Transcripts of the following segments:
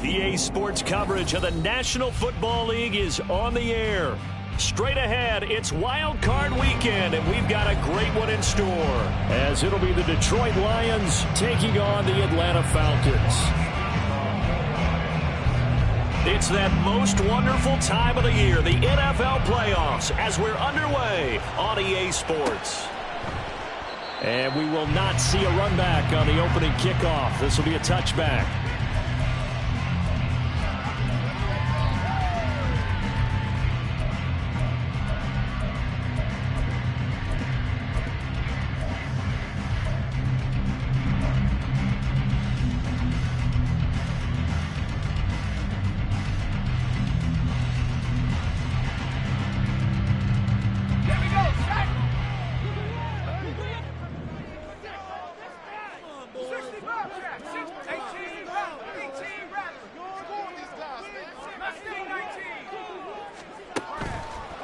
EA Sports coverage of the National Football League is on the air. Straight ahead, it's Wild Card Weekend, and we've got a great one in store, as it'll be the Detroit Lions taking on the Atlanta Falcons. It's that most wonderful time of the year, the NFL playoffs, as we're underway on EA Sports. And we will not see a run back on the opening kickoff. This will be a touchback.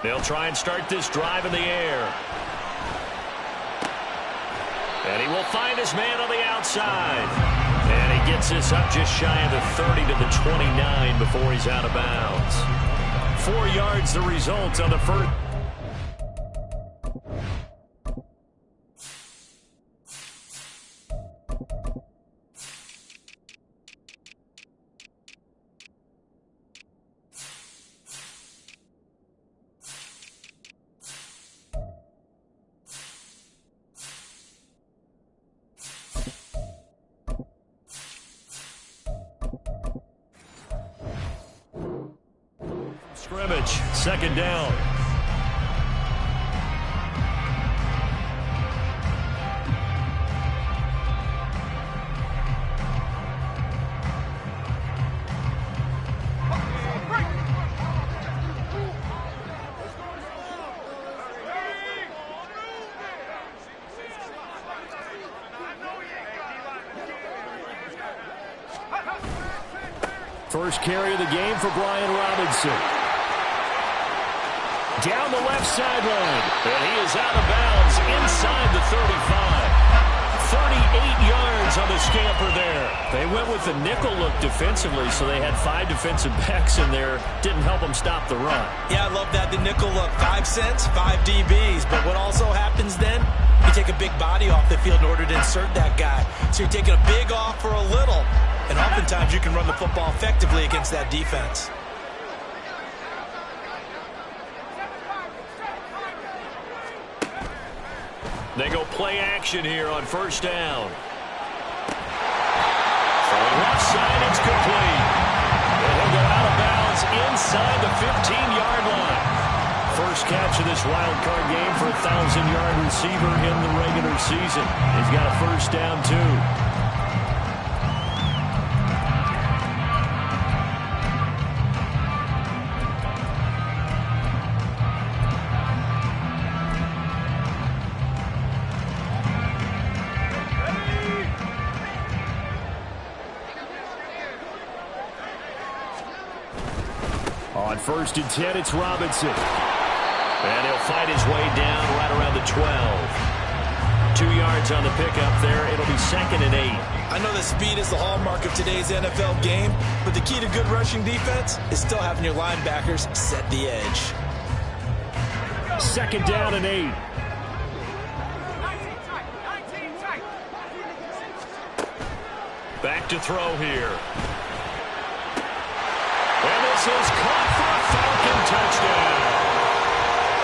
They'll try and start this drive in the air. And he will find his man on the outside. And he gets this up just shy of the 30 to the 29 before he's out of bounds. 4 yards the result on the first. Scrimmage, second down. First carry of the game for Brian Robinson. Down the left sideline, and he is out of bounds inside the 35. 38 yards on the scamper there. They went with the nickel look defensively, so they had 5 defensive backs in there. Didn't help them stop the run. Yeah, I love that, the nickel look. 5 cents, 5 DBs. But what also happens then, you take a big body off the field in order to insert that guy. So you're taking a big off for a little. And oftentimes you can run the football effectively against that defense. They go play action here on first down. From the left side, it's complete. And he'll go out of bounds inside the 15-yard line. First catch of this wild card game for a 1,000-yard receiver in the regular season. He's got a first down, too. On first and 10, it's Robinson. And he'll fight his way down right around the 12. 2 yards on the pickup there. It'll be second and 8. I know that speed is the hallmark of today's NFL game, but the key to good rushing defense is still having your linebackers set the edge. Second down and 8. Back to throw here. And this is caught for a Falcon touchdown.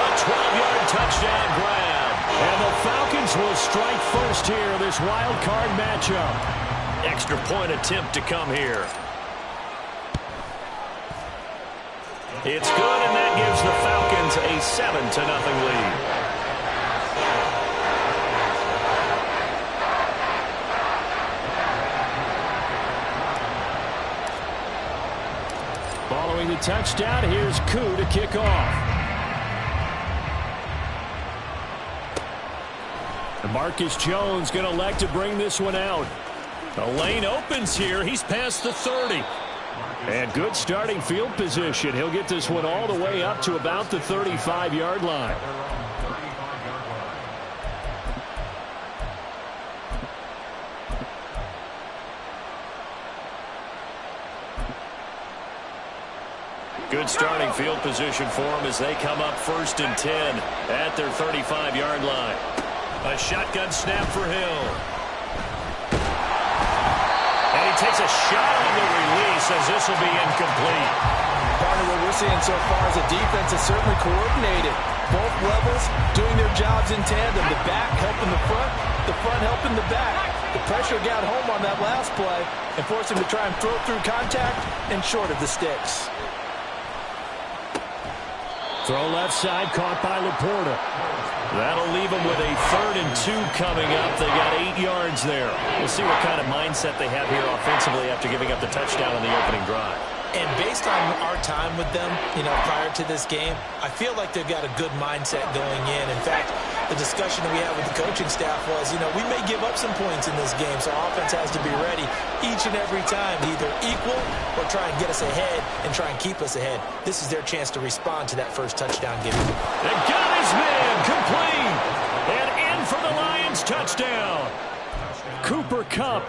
A 12-yard touchdown grab. And the Falcons will strike first here, this wild card matchup. Extra point attempt to come here. It's good, and that gives the Falcons a 7-0 lead. Following the touchdown, here's Koo to kick off. And Marcus Jones going to elect to bring this one out. The lane opens here. He's past the 30. And good starting field position. He'll get this one all the way up to about the 35-yard line. Good starting field position for them as they come up 1st and 10 at their 35-yard line. A shotgun snap for Hill. And he takes a shot on the release as this will be incomplete. Partner, what we're seeing so far is the defense is certainly coordinated. Both levels doing their jobs in tandem. The back helping the front helping the back. The pressure got home on that last play and forced him to try and throw through contact and short of the sticks. Throw left side, caught by Laporta. That'll leave them with a 3rd and 2 coming up. They got 8 yards there. We'll see what kind of mindset they have here offensively after giving up the touchdown on the opening drive. And based on our time with them, prior to this game, I feel like they've got a good mindset going in. In fact, the discussion that we had with the coaching staff was, we may give up some points in this game, so offense has to be ready each and every time to either equal or try and get us ahead and try and keep us ahead. This is their chance to respond to that first touchdown given. They got his man complete and in for the Lions touchdown. Cooper Kupp,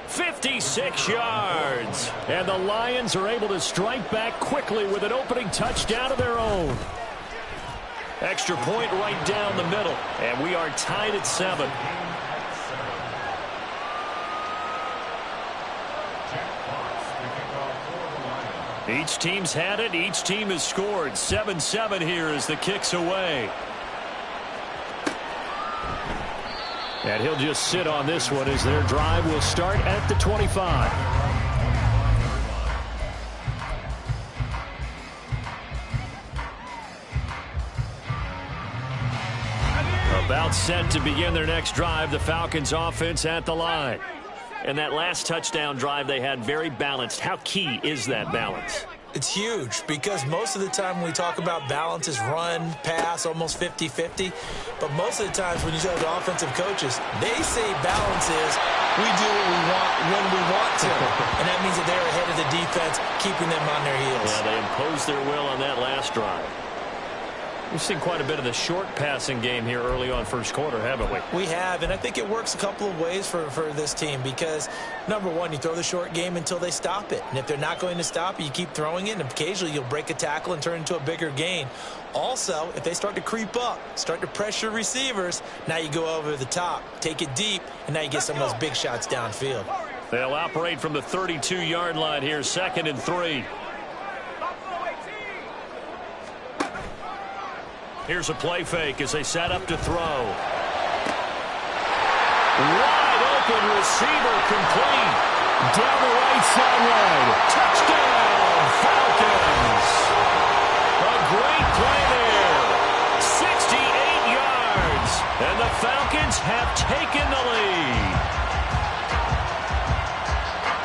56 yards. And the Lions are able to strike back quickly with an opening touchdown of their own. Extra point right down the middle. And we are tied at 7. Each team's had it. Each team has scored. 7-7 here as the kick's away. And he'll just sit on this one as their drive will start at the 25. About set to begin their next drive, the Falcons offense at the line. And that last touchdown drive they had very balanced. How key is that balance? It's huge because most of the time when we talk about balance is run, pass, almost 50-50. But most of the times when you talk to offensive coaches, they say balance is we do what we want when we want to. And that means that they're ahead of the defense, keeping them on their heels. Yeah, they imposed their will on that last drive. We've seen quite a bit of the short passing game here early on first quarter, haven't we? We have, and I think it works a couple of ways for this team because, number one, you throw the short game until they stop it. And if they're not going to stop it, you keep throwing it, and occasionally you'll break a tackle and turn it into a bigger gain. Also, if they start to creep up, start to pressure receivers, now you go over the top, take it deep, and now you get some of those big shots downfield. They'll operate from the 32-yard line here, 2nd and 3. Here's a play fake as they set up to throw. Wide open receiver complete. Down the right sideline. Touchdown, Falcons. A great play there. 68 yards. And the Falcons have taken the lead.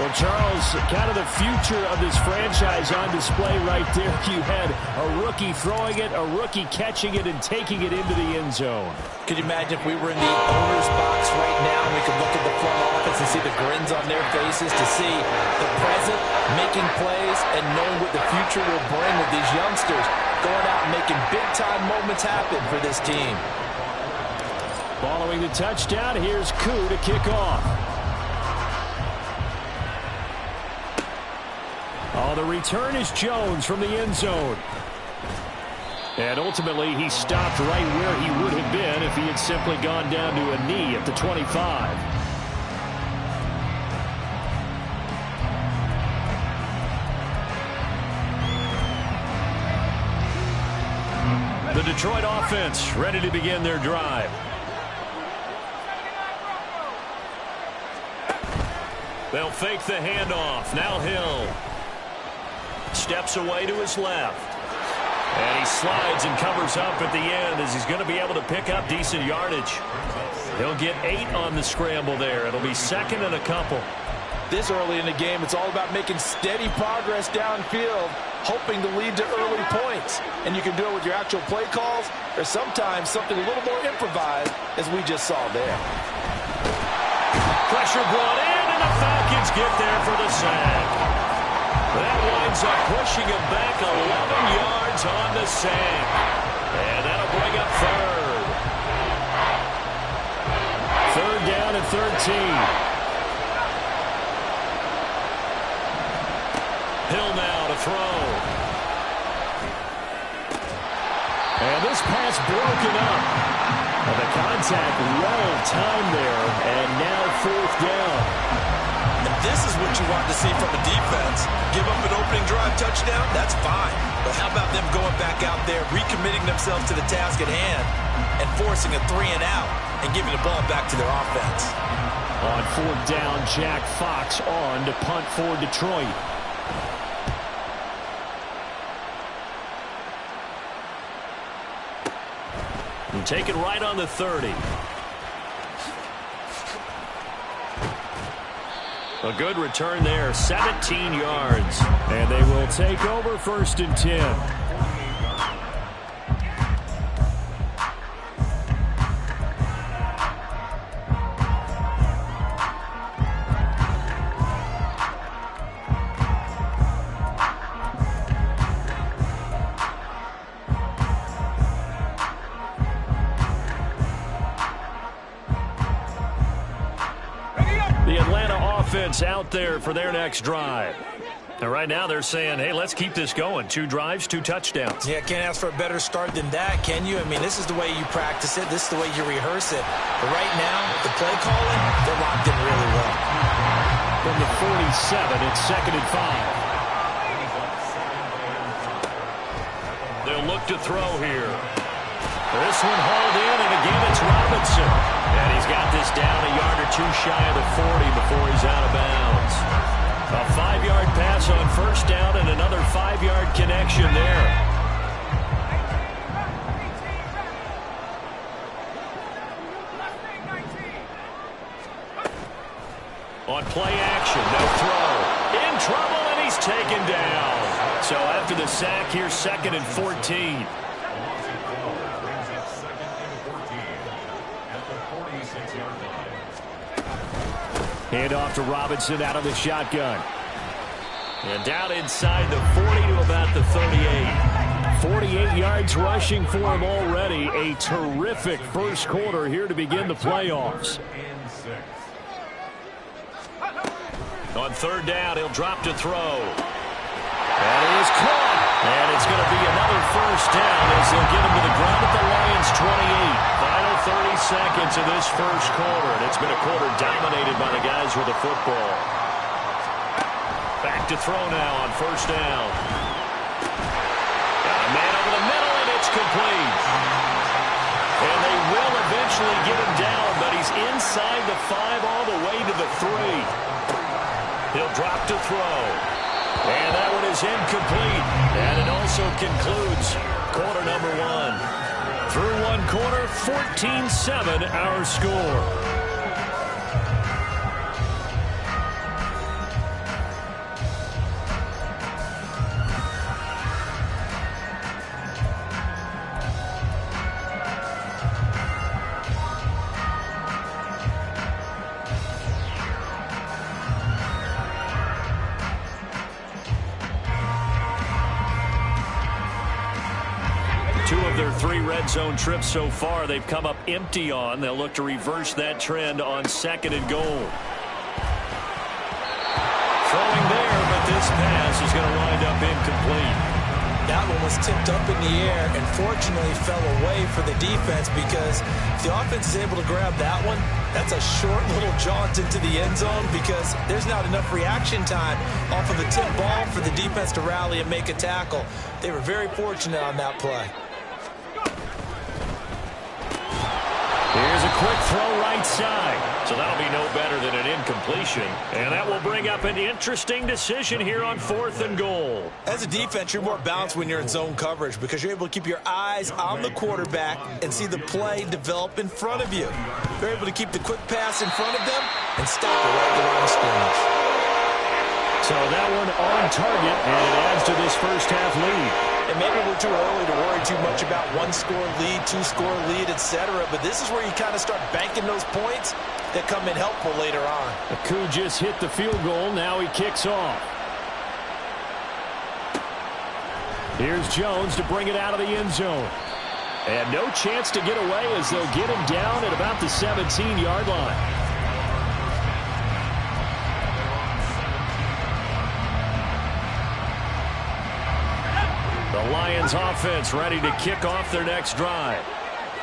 Well, Charles, kind of the future of this franchise on display right there. You had a rookie throwing it, a rookie catching it, and taking it into the end zone. Could you imagine if we were in the owner's box right now and we could look at the front office and see the grins on their faces to see the present making plays and knowing what the future will bring with these youngsters going out and making big-time moments happen for this team. Following the touchdown, here's Koo to kick off. Oh, the return is Jones from the end zone. And ultimately, he stopped right where he would have been if he had simply gone down to a knee at the 25. The Detroit offense ready to begin their drive. They'll fake the handoff. Now Hill steps away to his left. And he slides and covers up at the end as he's going to be able to pick up decent yardage. He'll get 8 on the scramble there. It'll be 2nd and a couple. This early in the game, it's all about making steady progress downfield, hoping to lead to early points. And you can do it with your actual play calls or sometimes something a little more improvised, as we just saw there. Pressure brought in, and the Falcons get there for the sack. That winds up pushing him back 11 yards on the sack. And that'll bring up 3rd. 3rd down and 13. Hill now to throw. And this pass broken up. And the contact well timed there, and now 4th down. And this is what you want to see from a defense. Give up an opening drive touchdown, that's fine. But how about them going back out there, recommitting themselves to the task at hand, and forcing a 3-and-out, and giving the ball back to their offense. On 4th down, Jack Fox on to punt for Detroit. And take it right on the 30. A good return there, 17 yards. And they will take over 1st and 10. Out there for their next drive. And right now they're saying, hey, let's keep this going. 2 drives, 2 touchdowns. Yeah, can't ask for a better start than that, can you? I mean, this is the way you practice it. This is the way you rehearse it. But right now, the play calling, they're locked in really well. From the 47, it's 2nd and 5. They'll look to throw here. This one hauled in, and again it's Robinson. And he's got this down a yard or 2 shy of the 40 before he's out of bounds. A 5-yard pass on 1st down and another 5-yard connection there. On play action, no throw. In trouble, and he's taken down. So after the sack, here's 2nd and 14. Hand off to Robinson out of the shotgun. And down inside the 40 to about the 38. 48 yards rushing for him already. A terrific first quarter here to begin the playoffs. On 3rd down, he'll drop to throw. And he is caught. And it's going to be another 1st down as they'll get him to the ground at the Lions' 28. Final 30 seconds of this first quarter, and it's been a quarter dominated by the guys with the football. Back to throw now on 1st down. Got a man over the middle, and it's complete. And they will eventually get him down, but he's inside the 5 all the way to the 3. He'll drop to throw. And that one is incomplete. And it also concludes quarter number 1. Through 1 quarter, 14-7 our score. Their 3 red zone trips so far, they've come up empty on. They'll look to reverse that trend on 2nd and goal. Throwing there, but this pass is going to wind up incomplete. That one was tipped up in the air and fortunately fell away for the defense, because if the offense is able to grab that one, that's a short little jaunt into the end zone, because there's not enough reaction time off of a tip ball for the defense to rally and make a tackle. They were very fortunate on that play. Here's a quick throw right side. So that'll be no better than an incompletion. And that will bring up an interesting decision here on 4th and goal. As a defense, you're more balanced when you're in zone coverage, because you're able to keep your eyes on the quarterback and see the play develop in front of you. You're able to keep the quick pass in front of them and stop it right at the line of scrimmage. So that one on target, and it adds to this first half lead. And maybe we're too early to worry too much about 1-score lead, 2-score lead, etc. But this is where you kind of start banking those points that come in helpful later on. Aku just hit the field goal. Now he kicks off. Here's Jones to bring it out of the end zone. And no chance to get away as they'll get him down at about the 17-yard line. The The Lions offense ready to kick off their next drive.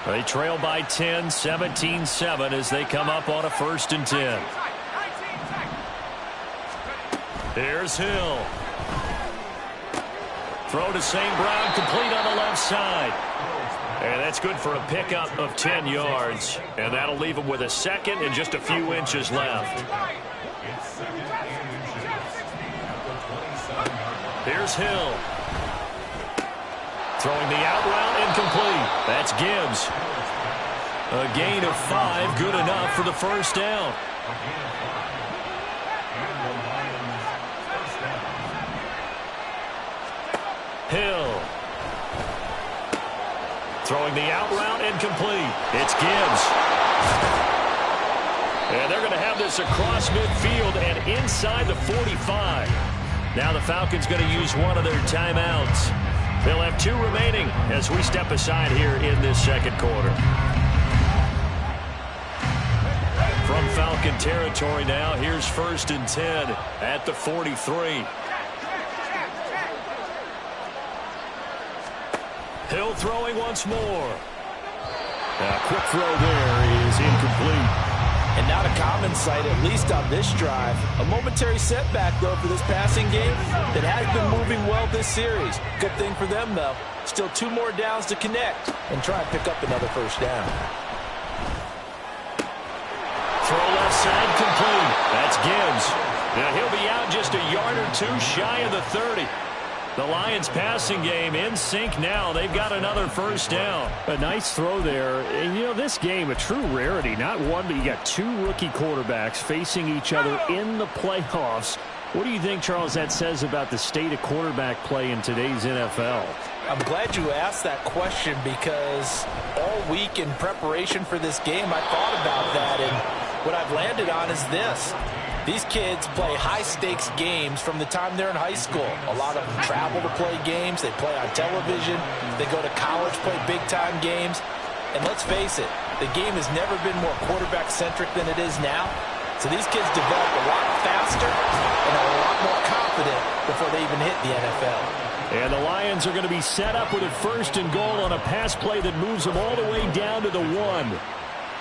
They trail by 10, 17-7 as they come up on a 1st and 10. Here's Hill. Throw to St. Brown, complete on the left side. And that's good for a pickup of 10 yards. And that'll leave him with a 2nd and just a few inches left. Here's Hill. Throwing the out route, incomplete. That's Gibbs. A gain of 5, good enough for the 1st down. Hill. Throwing the out route, incomplete. It's Gibbs. And they're going to have this across midfield and inside the 45. Now the Falcons going to use one of their timeouts. They'll have 2 remaining as we step aside here in this 2nd quarter. From Falcon territory now, here's 1st and 10 at the 43. Hill throwing once more. A quick throw there is incomplete. And not a common sight, at least on this drive. A momentary setback, though, for this passing game that has been moving well this series. Good thing for them, though. Still 2 more downs to connect and try and pick up another 1st down. Throw left side, complete. That's Gibbs. Now he'll be out just a yard or 2 shy of the 30. The Lions passing game in sync now. They've got another 1st down. A nice throw there. And, you know, this game, a true rarity. Not one, but you got 2 rookie quarterbacks facing each other in the playoffs. What do you think, Charles, that says about the state of quarterback play in today's NFL? I'm glad you asked that question because all week in preparation for this game, I thought about that. And what I've landed on is this. These kids play high-stakes games from the time they're in high school. A lot of them travel to play games. They play on television. They go to college, play big-time games. And let's face it, the game has never been more quarterback-centric than it is now. So these kids develop a lot faster and are a lot more confident before they even hit the NFL. And the Lions are going to be set up with a 1st and goal on a pass play that moves them all the way down to the 1.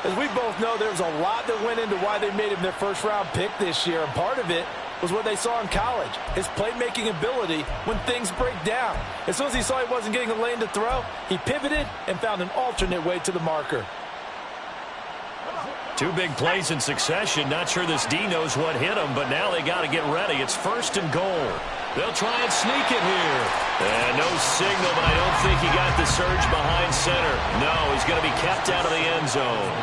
As we both know, there's a lot that went into why they made him their 1st-round pick this year, and part of it was what they saw in college, his playmaking ability when things break down. As soon as he saw he wasn't getting a lane to throw, he pivoted and found an alternate way to the marker. 2 big plays in succession. Not sure this D knows what hit him, but now they got to get ready. It's 1st and goal. They'll try and sneak it here. And no signal, but I don't think he got the surge behind center. No, he's going to be kept out of the end zone.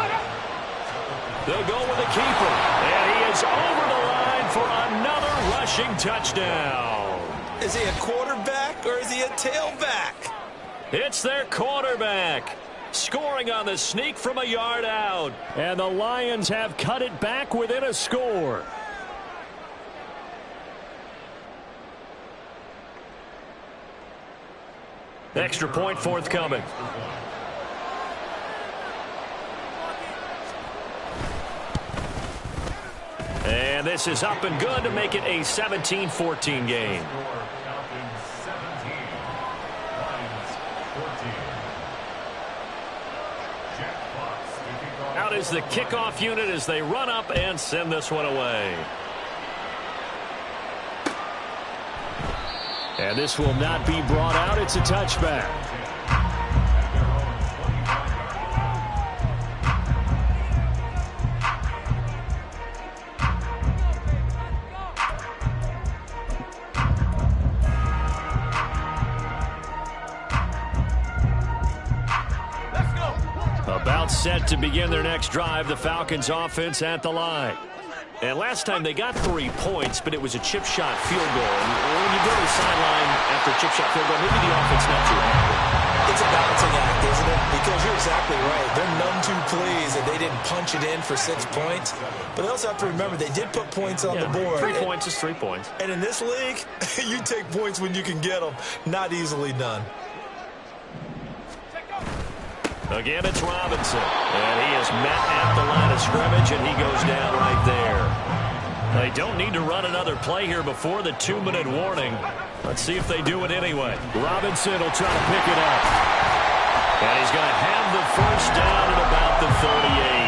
They'll go with the keeper. And he is over the line for another rushing touchdown. Is he a quarterback or is he a tailback? It's their quarterback. Scoring on the sneak from a yard out. And the Lions have cut it back within a score. Extra point forthcoming. And this is up and good to make it a 17-14 game. Out is the kickoff unit as they run up and send this one away. And this will not be brought out. It's a touchback. About set to begin their next drive, the Falcons offense at the line. And last time they got 3 points, but it was a chip shot field goal. And when you go to the sideline after a chip shot field goal, maybe the offense not too happy. It's a balancing act, isn't it? Because you're exactly right. They're none too pleased that they didn't punch it in for 6 points. But they also have to remember they did put points on the board. 3 points is 3 points. And in this league, you take points when you can get them. Not easily done. Again, it's Robinson. And he is met at the line of scrimmage, and he goes down right there. They don't need to run another play here before the 2-minute warning. Let's see if they do it anyway. Robinson will try to pick it up. And he's going to have the first down at about the 38.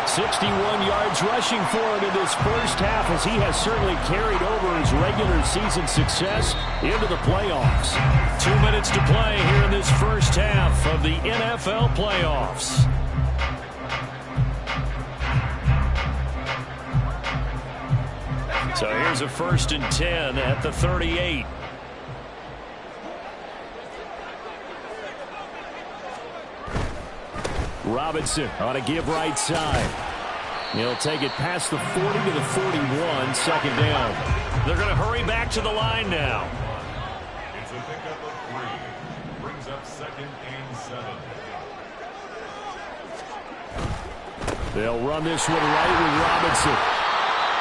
61 yards rushing for him in this first half, as he has certainly carried over his regular season success into the playoffs. 2 minutes to play here in this first half of the NFL playoffs. So here's a 1st and 10 at the 38. Robinson on a give right side. He'll take it past the 40 to the 41, second down. They're going to hurry back to the line now. It's a pickup of 3. Brings up 2nd and 7. They'll run this one right with Robinson.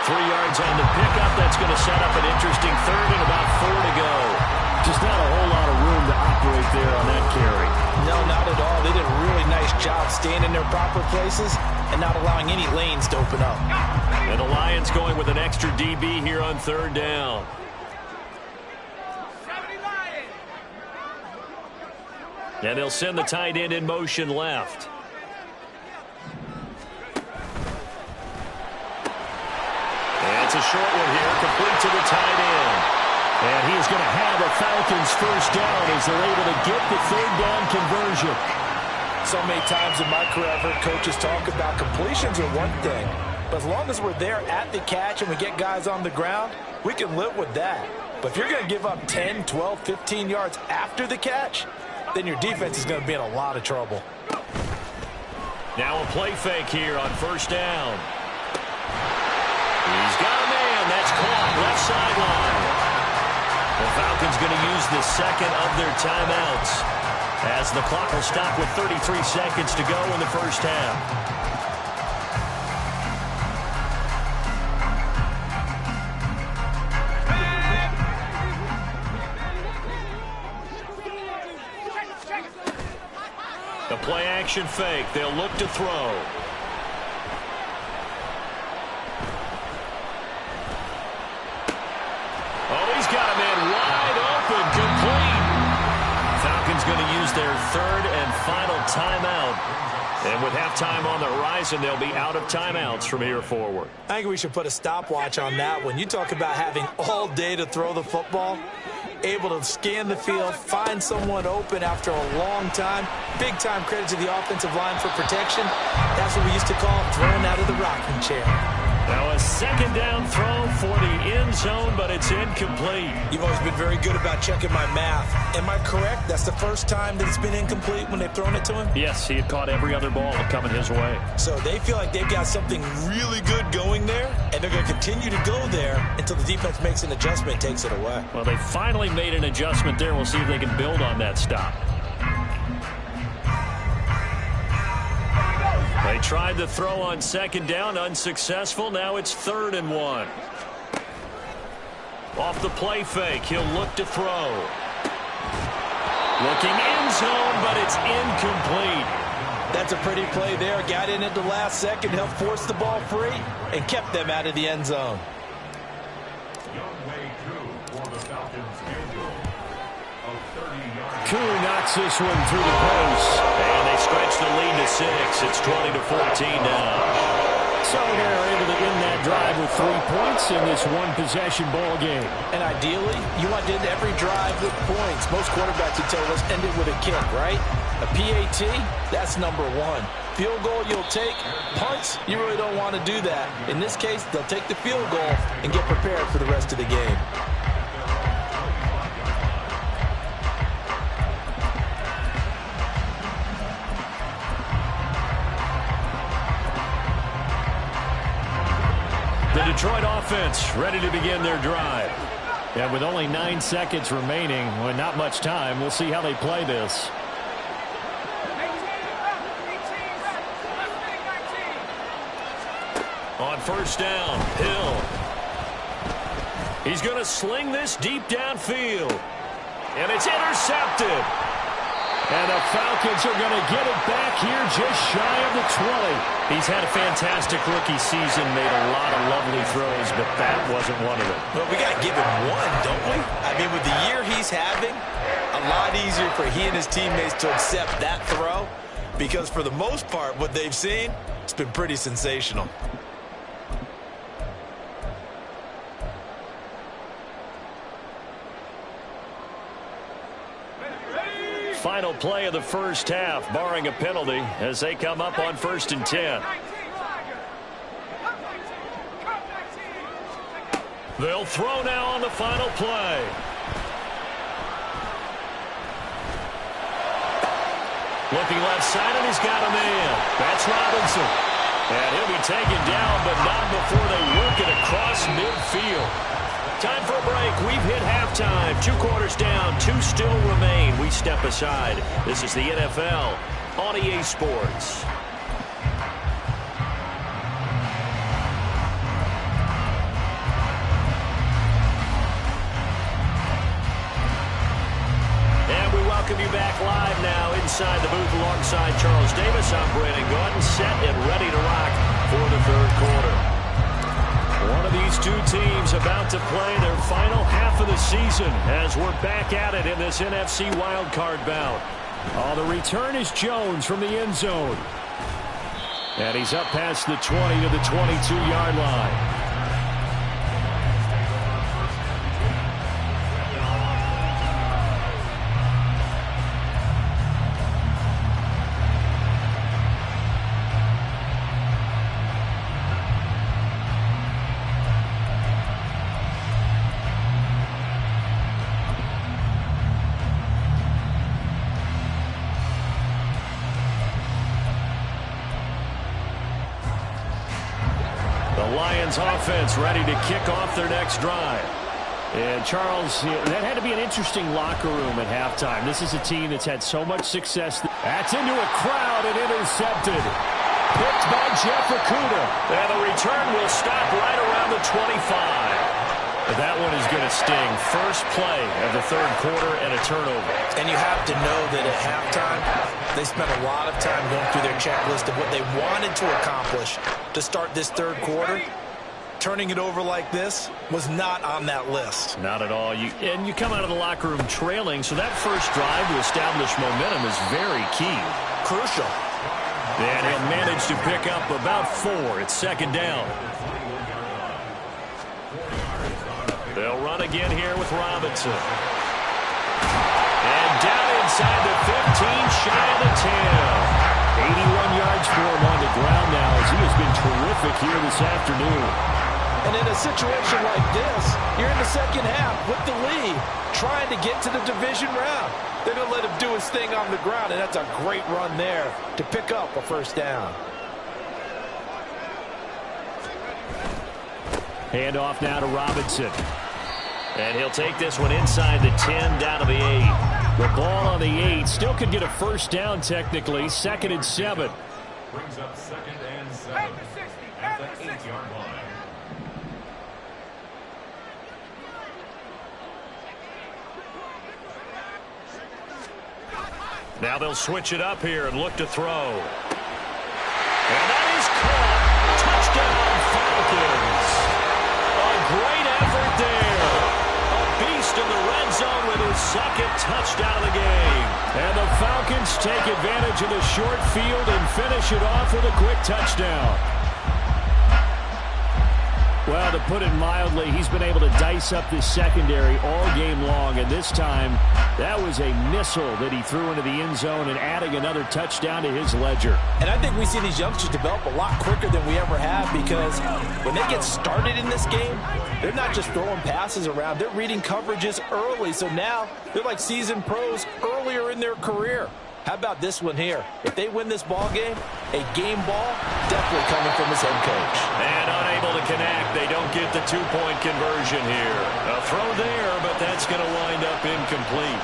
3 yards on the pickup. That's going to set up an interesting 3rd and about 4 to go. Just not a whole lot of room to operate there on that carry. No, not at all. They did a really nice job staying in their proper places and not allowing any lanes to open up. And the Lions going with an extra DB here on 3rd down. And they'll send the tight end in motion left. And it's a short one here, complete to the tight end. And he is going to have a Falcons first down as they're able to get the 3rd down conversion. So many times in my career, I've heard coaches talk about completions are one thing, but as long as we're there at the catch and we get guys on the ground, we can live with that. But if you're going to give up 10, 12, 15 yards after the catch, then your defense is going to be in a lot of trouble. Now a play fake here on 1st down. He's got a man. That's caught left sideline. The Falcons going to use the 2nd of their timeouts as the clock will stop with 33 seconds to go in the first half. The play action fake. They'll look to throw. Oh, he's got a man wide open, complete. Falcons going to use their 3rd and final timeout. And with halftime on the horizon, they'll be out of timeouts from here forward. I think we should put a stopwatch on that one. You talk about having all day to throw the football, able to scan the field, find someone open after a long time. Big time credit to the offensive line for protection. That's what we used to call throwing out of the rocking chair. Now a 2nd down throw for the end zone, but it's incomplete. You've always been very good about checking my math. Am I correct? That's the first time that it's been incomplete when they've thrown it to him? Yes, he had caught every other ball coming his way. So they feel like they've got something really good going there, and they're going to continue to go there until the defense makes an adjustment and takes it away. Well, they finally made an adjustment there. We'll see if they can build on that stop. They tried the throw on 2nd down, unsuccessful. Now it's 3rd and 1. Off the play fake, he'll look to throw. Looking end zone, but it's incomplete. That's a pretty play there. Got in at the last second, helped force the ball free, and kept them out of the end zone. Koo knocks this one through the post. And they stretch the lead to 6. It's 20-14 now. So they're able to end that drive with 3 points in this one-possession ball game. And ideally, you want to end every drive with points. Most quarterbacks would tell us end it with a kick, right? A PAT, that's number 1. Field goal you'll take. Punts, you really don't want to do that. In this case, they'll take the field goal and get prepared for the rest of the game. The Detroit offense ready to begin their drive. Yeah, with only 9 seconds remaining, well, not much time. We'll see how they play this. On 1st down, Hill. He's going to sling this deep downfield. And it's intercepted. And the Falcons are going to get it back here just shy of the 20. He's had a fantastic rookie season, made a lot of lovely throws, but that wasn't one of them. Well, we got to give him one, don't we? I mean, with the year he's having, a lot easier for he and his teammates to accept that throw, because for the most part, what they've seen, it's been pretty sensational. Final play of the first half, barring a penalty, as they come up on 1st and 10. They'll throw now on the final play. Looking left side, and he's got a man. That's Robinson. And he'll be taken down, but not before they work it across midfield. Time for a break. We've hit halftime. 2 quarters down. 2 still remain. We step aside. This is the NFL on EA Sports. And we welcome you back live now inside the booth alongside Charles Davis. I'm Brandon Gordon, set and ready to rock for the 3rd quarter. One of these 2 teams about to play their final half of the season as we're back at it in this NFC wildcard bout. Oh, the return is Jones from the end zone. And he's up past the 20 to the 22-yard line. Offense ready to kick off their next drive. And Charles, that had to be an interesting locker room at halftime. This is a team that's had so much success. That's into a crowd and intercepted. Picked by Jeff Okudah. And the return will stop right around the 25. That one is going to sting. First play of the 3rd quarter and a turnover. And you have to know that at halftime, they spent a lot of time going through their checklist of what they wanted to accomplish to start this 3rd quarter. Turning it over like this was not on that list. Not at all. You come out of the locker room trailing, so that first drive to establish momentum is very key. Crucial. And he'll manage to pick up about 4. It's 2nd down. They'll run again here with Robinson. And down inside the 15, shy of the 10. 81 yards for him on the ground now as he has been terrific here this afternoon. And in a situation like this, you're in the 2nd half with the lead, trying to get to the division round. They're going to let him do his thing on the ground, and that's a great run there to pick up a 1st down. Hand off now to Robinson. And he'll take this one inside the 10, down to the 8. The ball on the 8 still could get a 1st down technically. 2nd and 7. Brings up 2nd and 7 at the 8-yard line. Now they'll switch it up here and look to throw. And that is caught. Touchdown, Falcons. A great effort there. A beast in the red zone with his 2nd touchdown of the game. And the Falcons take advantage of the short field and finish it off with a quick touchdown. Well, to put it mildly, he's been able to dice up this secondary all game long, and this time that was a missile that he threw into the end zone and adding another touchdown to his ledger. And I think we see these youngsters develop a lot quicker than we ever have, because when they get started in this game, they're not just throwing passes around, they're reading coverages early. So now they're like seasoned pros earlier in their career. How about this one here? If they win this ball game, a game ball definitely coming from his head coach. And unable to connect. They don't get the 2-point conversion here. A throw there, but that's going to wind up incomplete.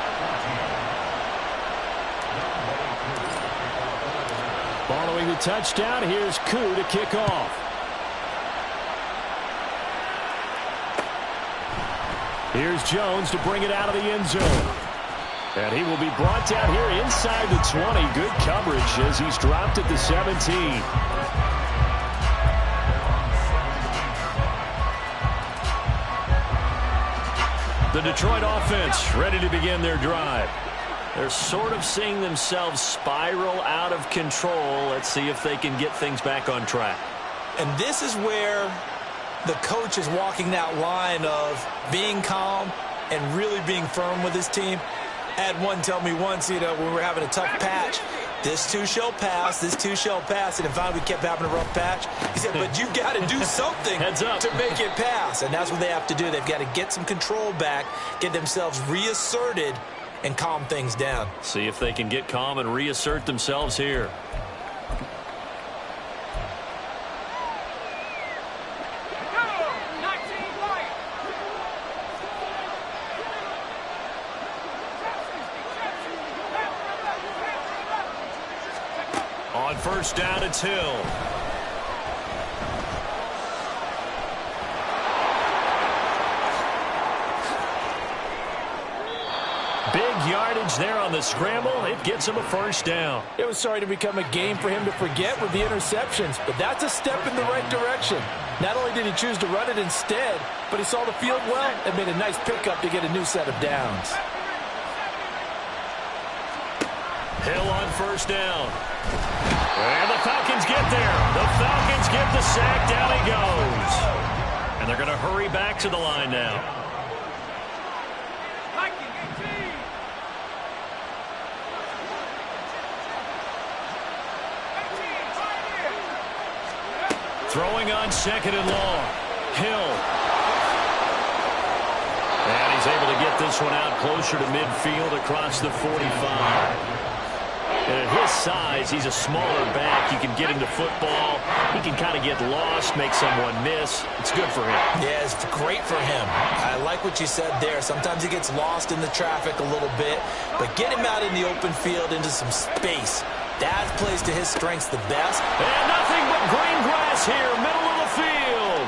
Following the touchdown, here's Koo to kick off. Here's Jones to bring it out of the end zone. And he will be brought down here inside the 20. Good coverage as he's dropped at the 17. The Detroit offense ready to begin their drive. They're sort of seeing themselves spiral out of control. Let's see if they can get things back on track. And this is where the coach is walking that line of being calm and really being firm with his team. I had one tell me once, when we were having a tough patch, this too shall pass, this too shall pass. And finally we kept having a rough patch. He said, but you've got to do something to make it pass. And that's what they have to do. They've got to get some control back, get themselves reasserted, and calm things down. See if they can get calm and reassert themselves here. On first down, it's Hill. Big yardage there on the scramble. It gets him a first down. It was starting to become a game for him to forget with the interceptions, but that's a step in the right direction. Not only did he choose to run it instead, but he saw the field well and made a nice pickup to get a new set of downs. Hill on first down. And the Falcons get there. The Falcons get the sack. Down he goes. And they're going to hurry back to the line now. Throwing on second and long. Hill. And he's able to get this one out closer to midfield across the 45. And at his size, he's a smaller back. You can get him the football. He can kind of get lost, make someone miss. It's good for him. Yeah, it's great for him. I like what you said there. Sometimes he gets lost in the traffic a little bit, but get him out in the open field into some space. That plays to his strengths the best. And nothing but green grass here, middle of the field.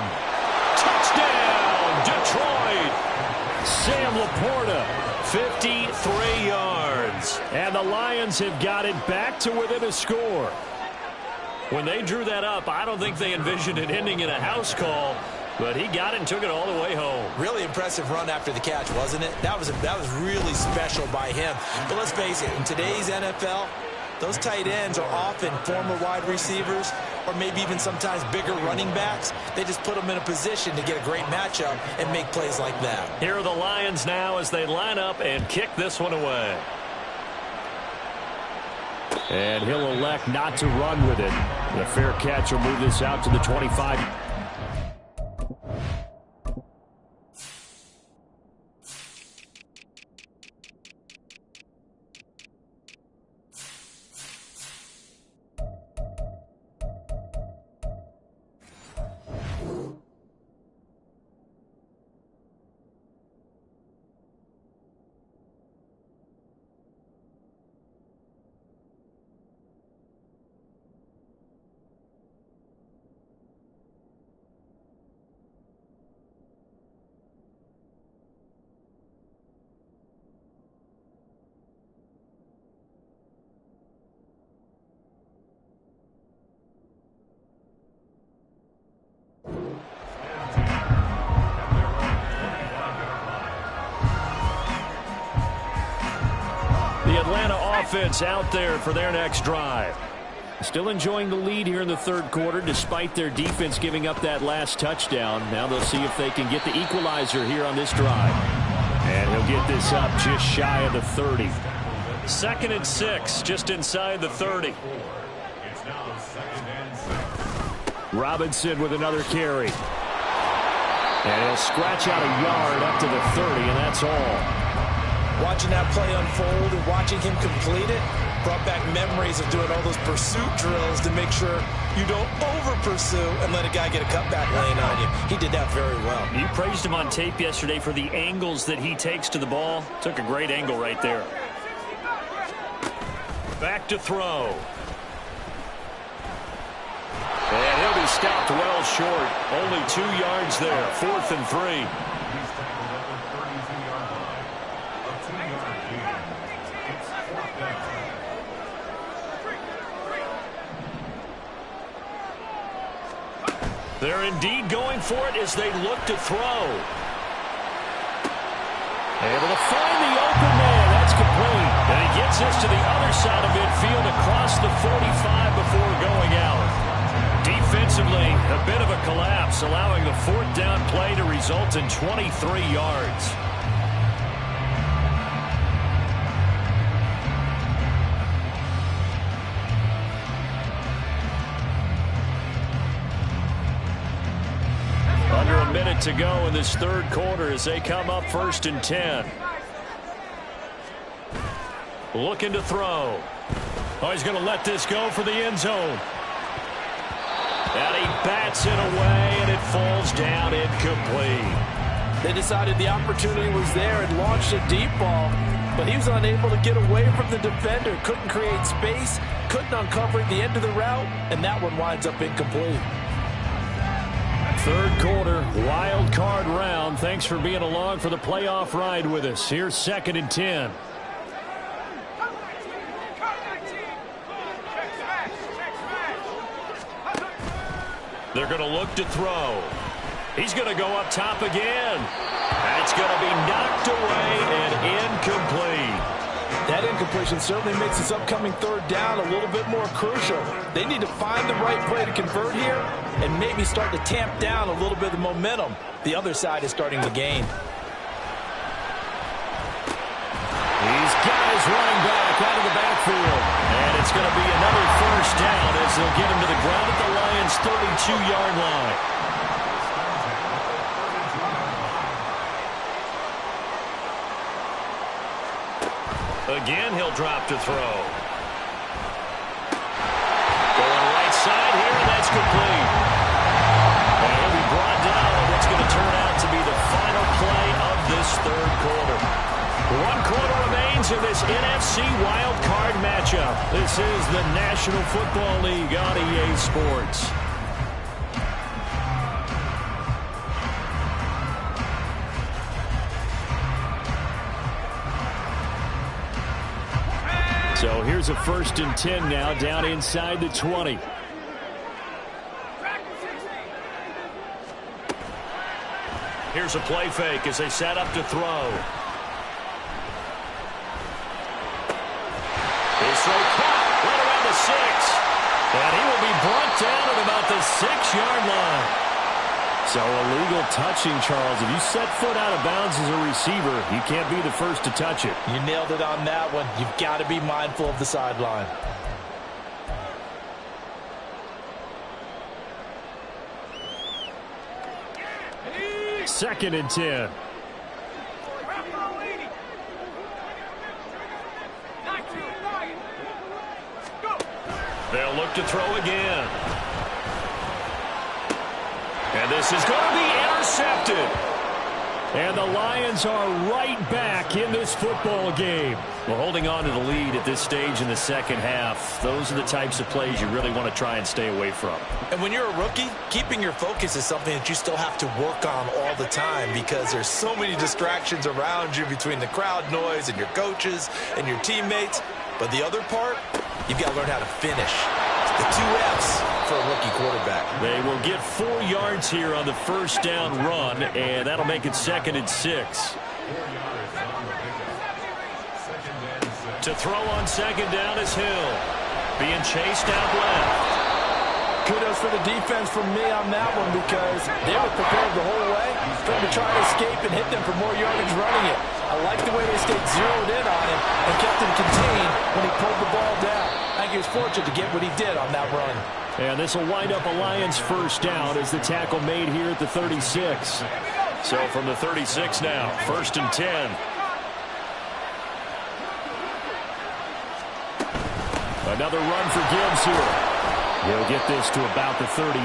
Touchdown, Detroit. Sam Laporta, 53 yards. And the Lions have got it back to within a score. When they drew that up, I don't think they envisioned it ending in a house call, but he got it and took it all the way home. Really impressive run after the catch, wasn't it? That was really special by him. But let's face it, in today's NFL, those tight ends are often former wide receivers or maybe even sometimes bigger running backs. They just put them in a position to get a great matchup and make plays like that. Here are the Lions now as they line up and kick this one away. And he'll elect not to run with it. The fair catch will move this out to the 25. The Atlanta offense out there for their next drive. Still enjoying the lead here in the third quarter despite their defense giving up that last touchdown. Now they'll see if they can get the equalizer here on this drive. And he'll get this up just shy of the 30. 2nd and 6, just inside the 30. It's now 2nd and 6. Robinson with another carry. And he'll scratch out a yard up to the 30, and that's all. Watching that play unfold and watching him complete it brought back memories of doing all those pursuit drills to make sure you don't over-pursue and let a guy get a cutback lane on you. He did that very well. You praised him on tape yesterday for the angles that he takes to the ball. Took a great angle right there. Back to throw. And he'll be stopped well short. Only 2 yards there. 4th and 3. He's tackled at the 32-yard line. A 2-yard gain. They're indeed going for it as they look to throw. Able to find the open man. That's complete. And he gets this to the other side of midfield across the 45 before going out. Defensively, a bit of a collapse, allowing the fourth down play to result in 23 yards. Under a minute to go in this third quarter as they come up 1st and 10. Looking to throw. Oh, he's going to let this go for the end zone. And he bats it away, and it falls down incomplete. They decided the opportunity was there and launched a deep ball, but he was unable to get away from the defender. Couldn't create space, couldn't uncover the end of the route, and that one winds up incomplete. Third quarter, wild card round. Thanks for being along for the playoff ride with us. Here's 2nd and 10. They're going to look to throw. He's going to go up top again. And it's going to be knocked away and incomplete. That incompletion certainly makes this upcoming third down a little bit more crucial. They need to find the right play to convert here and maybe start to tamp down a little bit of the momentum. The other side is starting to gain. These guys running back out of the backfield. And it's going to be another first down as they'll get him to the ground at the Lions' 32-yard line. Again, he'll drop to throw. Going right side here, and that's complete. And he'll be brought down on what's going to turn out to be the final play of this third quarter. 1 quarter remains in this NFC wild card matchup. This is the National Football League on EA Sports. So here's a 1st and 10 now, down inside the 20. Here's a play fake as they set up to throw. His throw caught right around the 6. And he will be brought down at about the 6-yard line. So illegal touching, Charles. If you set foot out of bounds as a receiver, you can't be the first to touch it. You nailed it on that one. You've got to be mindful of the sideline. Second and 10. They'll look to throw again. And this is going to be intercepted. And the Lions are right back in this football game. Well, holding on to the lead at this stage in the second half, those are the types of plays you really want to try and stay away from. And when you're a rookie, keeping your focus is something that you still have to work on all the time because there's so many distractions around you between the crowd noise and your coaches and your teammates. But the other part, you've got to learn how to finish. The 2 F's for a rookie quarterback. They will get 4 yards here on the first down run, and that'll make it 2nd and 6. To throw on 2nd down is Hill. Being chased out left. Kudos for the defense from me on that one because they were prepared the whole way for him to try to escape and hit them for more yardage running it. I like the way they stayed zeroed in on him and kept him contained when he pulled the ball down. I think he was fortunate to get what he did on that run. And this will wind up a Lions first down as the tackle made here at the 36. So from the 36 now, 1st and 10. Another run for Gibbs here. He'll get this to about the 38.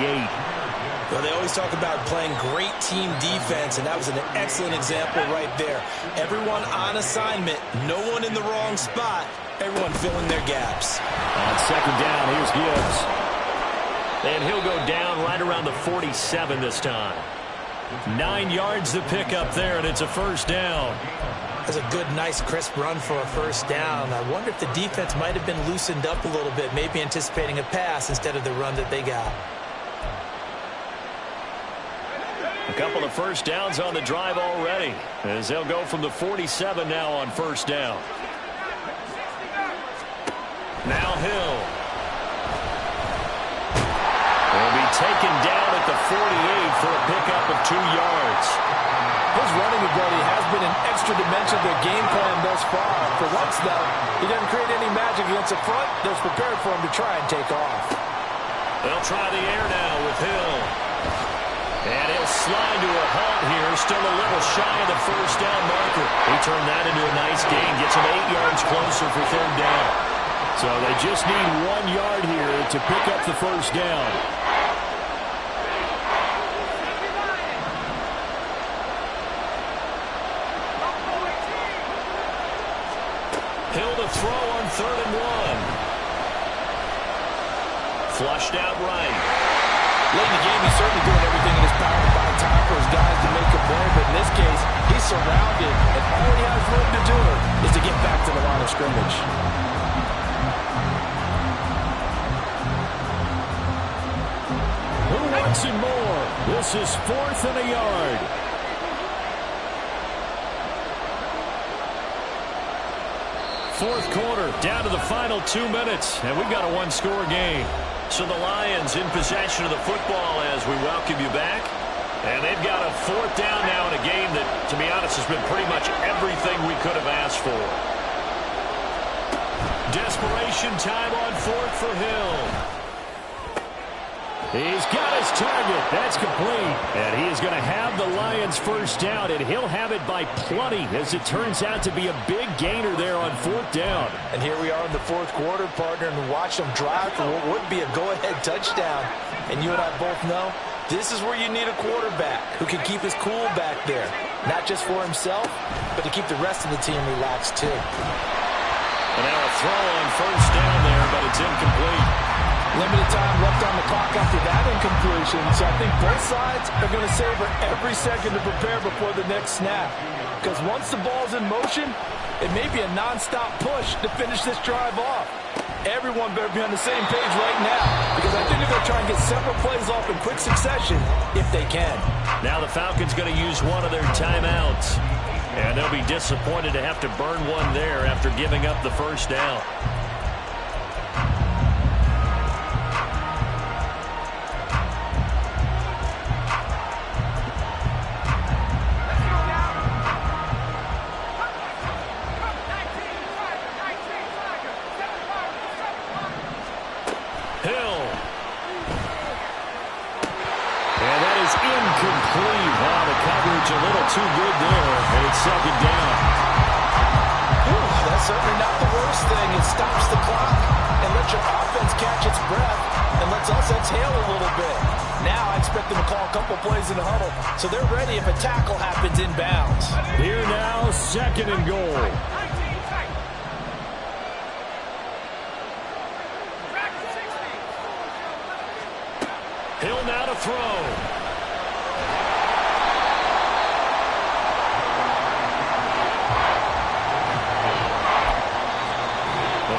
Well, they always talk about playing great team defense, and that was an excellent example right there. Everyone on assignment, no one in the wrong spot, everyone filling their gaps. On 2nd down, here's Gibbs. And he'll go down right around the 47 this time. 9 yards to pick up there, and it's a first down. That's a good, nice, crisp run for a first down. I wonder if the defense might have been loosened up a little bit, maybe anticipating a pass instead of the run that they got. couple of first downs on the drive already, as they'll go from the 47 now on first down. Now Hill. Will be taken down at the 48 for a pickup of 2 yards. His running ability has been an extra dimension to the game plan thus far. For once, though, he doesn't create any magic against the front that's prepared for him to try and take off. They'll try the air now with Hill. And he'll slide to a halt here, still a little shy of the first down marker. He turned that into a nice gain, gets him 8 yards closer for third down. So they just need 1 yard here to pick up the first down. Hill to throw on 3rd and 1. Flushed out right. Late in the game, he's certainly doing everything in his power to buy time for his guys to make a play, but in this case, he's surrounded, and all he has room to do is to get back to the line of scrimmage. Who wants it more? This is 4th and a yard. Fourth quarter, down to the final 2 minutes, and we've got a 1-score game. So the Lions in possession of the football as we welcome you back. And they've got a 4th down now in a game that, to be honest, has been pretty much everything we could have asked for. Desperation time on 4th for Hill. He's got his target. That's complete. And he is going to have the Lions first down, and he'll have it by plenty, as it turns out to be a big gainer there on 4th down. And here we are in the fourth quarter, partner, and watch them drive for what would be a go-ahead touchdown. And you and I both know this is where you need a quarterback who can keep his cool back there, not just for himself, but to keep the rest of the team relaxed too. And now a throw on first down there, but it's incomplete. Limited time left on the clock after that incompletion, so I think both sides are going to savor every second to prepare before the next snap. Because once the ball's in motion, it may be a non-stop push to finish this drive off. Everyone better be on the same page right now, because I think they're going to try and get several plays off in quick succession if they can. Now the Falcons going to use one of their timeouts, and they'll be disappointed to have to burn one there after giving up the first down. A little too good there, and it's 2nd down. That's certainly not the worst thing. It stops the clock and lets your offense catch its breath and lets us exhale a little bit. Now I expect them to call a couple plays in the huddle, so they're ready if a tackle happens inbounds. Here now, 2nd and goal. Hill now to throw.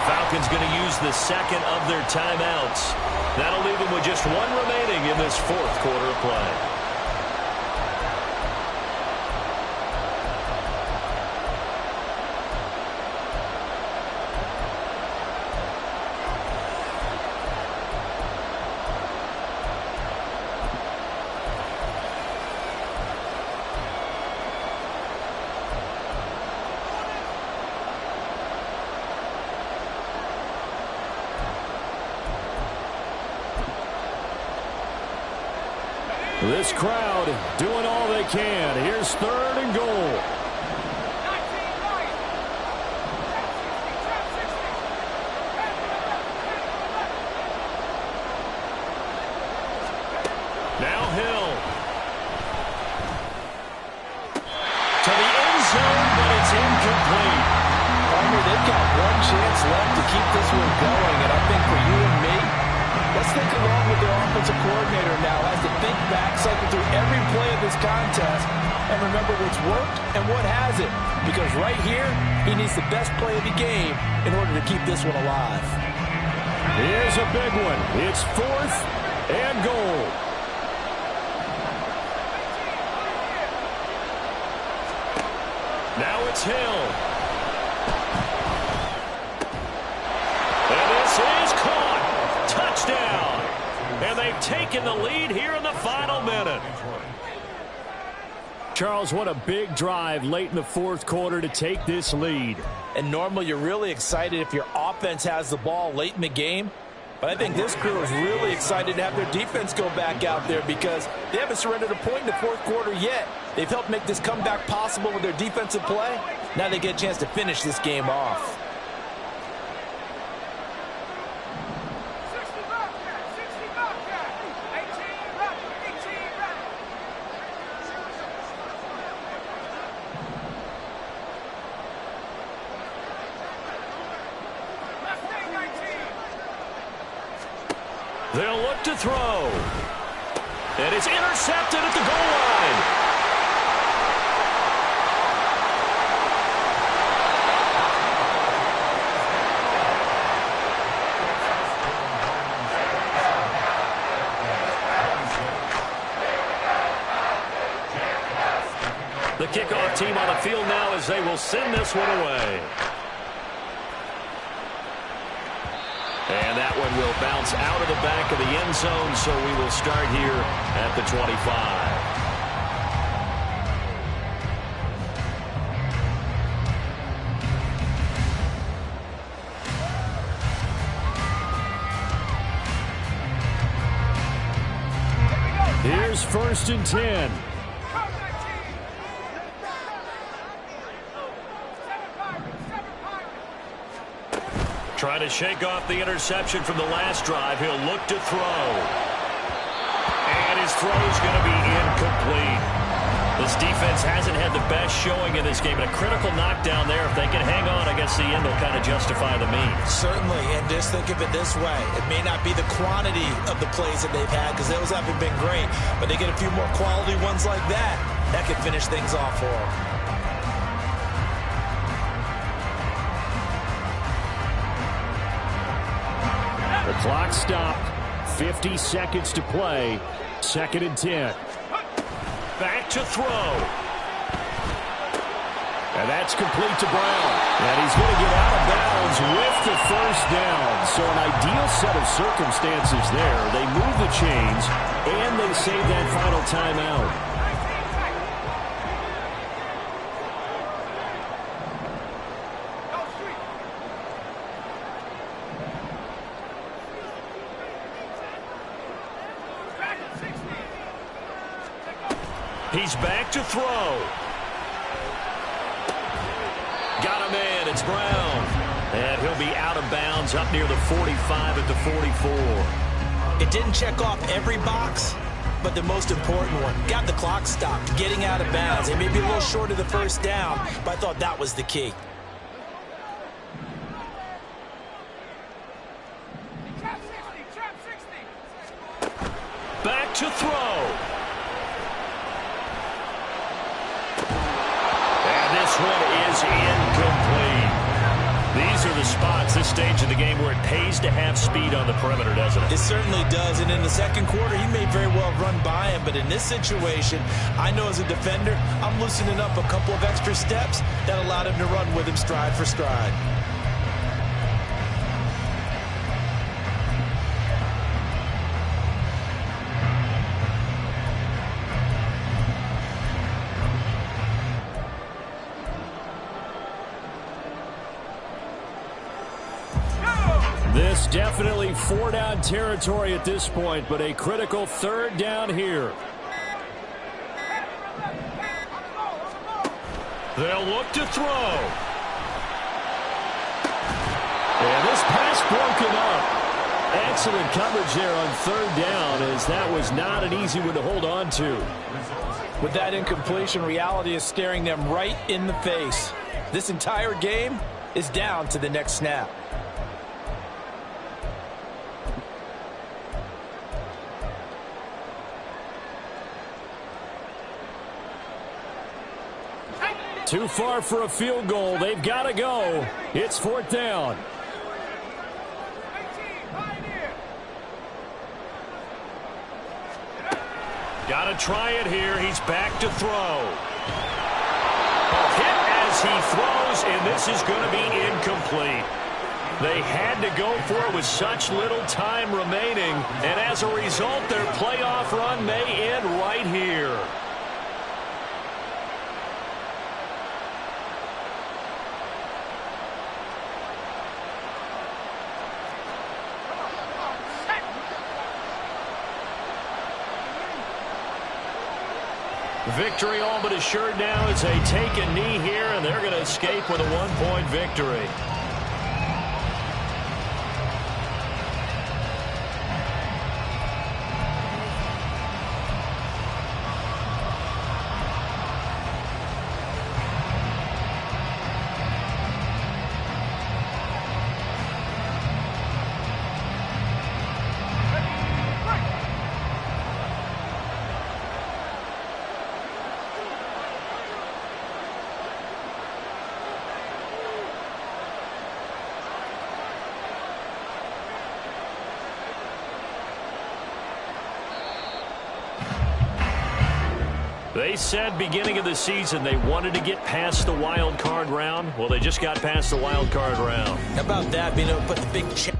Falcons going to use the 2nd of their timeouts. That'll leave them with just 1 remaining in this 4th quarter of play. This crowd doing all they can. Here's 3rd and goal. Now Hill. To the end zone, but it's incomplete. They've got one chance left to keep this one going, and I think for you and me, let's think along with their offensive coordinator now as to think back, cycle through every play of this contest, and remember what's worked and what hasn't. Because right here, he needs the best play of the game in order to keep this one alive. Here's a big one. It's 4th and goal. it's Hill. And this is caught. Touchdown. And they've taken the lead here in the final minute. Charles, what a big drive late in the fourth quarter to take this lead. And normally you're really excited if your offense has the ball late in the game. But I think this crew is really excited to have their defense go back out there because they haven't surrendered a point in the fourth quarter yet. They've helped make this comeback possible with their defensive play. Now they get a chance to finish this game off. They'll look to throw. And it's intercepted at the goal line. The kickoff team on the field now as they will send this one away. And that one will bounce out of the back of the end zone, so we will start here at the 25. Here's 1st and 10. Trying to shake off the interception from the last drive. He'll look to throw. And his throw is going to be incomplete. This defense hasn't had the best showing in this game. And a critical knockdown there. If they can hang on, I guess the end will kind of justify the means. Certainly, and just think of it this way. It may not be the quantity of the plays that they've had because those haven't been great. But they get a few more quality ones like that. That could finish things off for them. The clock stopped. 50 seconds to play. 2nd and 10. Back to throw. And that's complete to Brown. And he's going to get out of bounds with the 1st down. So an ideal set of circumstances there. They move the chains, and they save that final timeout. He's back to throw. Got a man. It's Brown. And he'll be out of bounds up near the 45 at the 44. It didn't check off every box, but the most important one. Got the clock stopped, getting out of bounds. It may be a little short of the 1st down, but I thought that was the key. Back to throw. This one is incomplete. These are the spots, this stage of the game, where it pays to have speed on the perimeter, doesn't it? It certainly does, and in the second quarter, he may very well run by him, but in this situation, I know as a defender, I'm loosening up a couple of extra steps that allowed him to run with him stride for stride. This definitely 4-down territory at this point, but a critical 3rd down here. They'll look to throw. And this pass broken up. Excellent coverage there on 3rd down, as that was not an easy one to hold on to. With that incompletion, reality is staring them right in the face. This entire game is down to the next snap. Too far for a field goal. They've got to go. It's 4th down. Got to try it here. He's back to throw. Hit as he throws, and this is going to be incomplete. They had to go for it with such little time remaining, and as a result, their playoff run may end right here. Victory all but assured now as they take a knee here, and they're going to escape with a one-point victory. They said beginning of the season they wanted to get past the wild card round. Well, they just got past the wild card round. How about that, being able to put the big check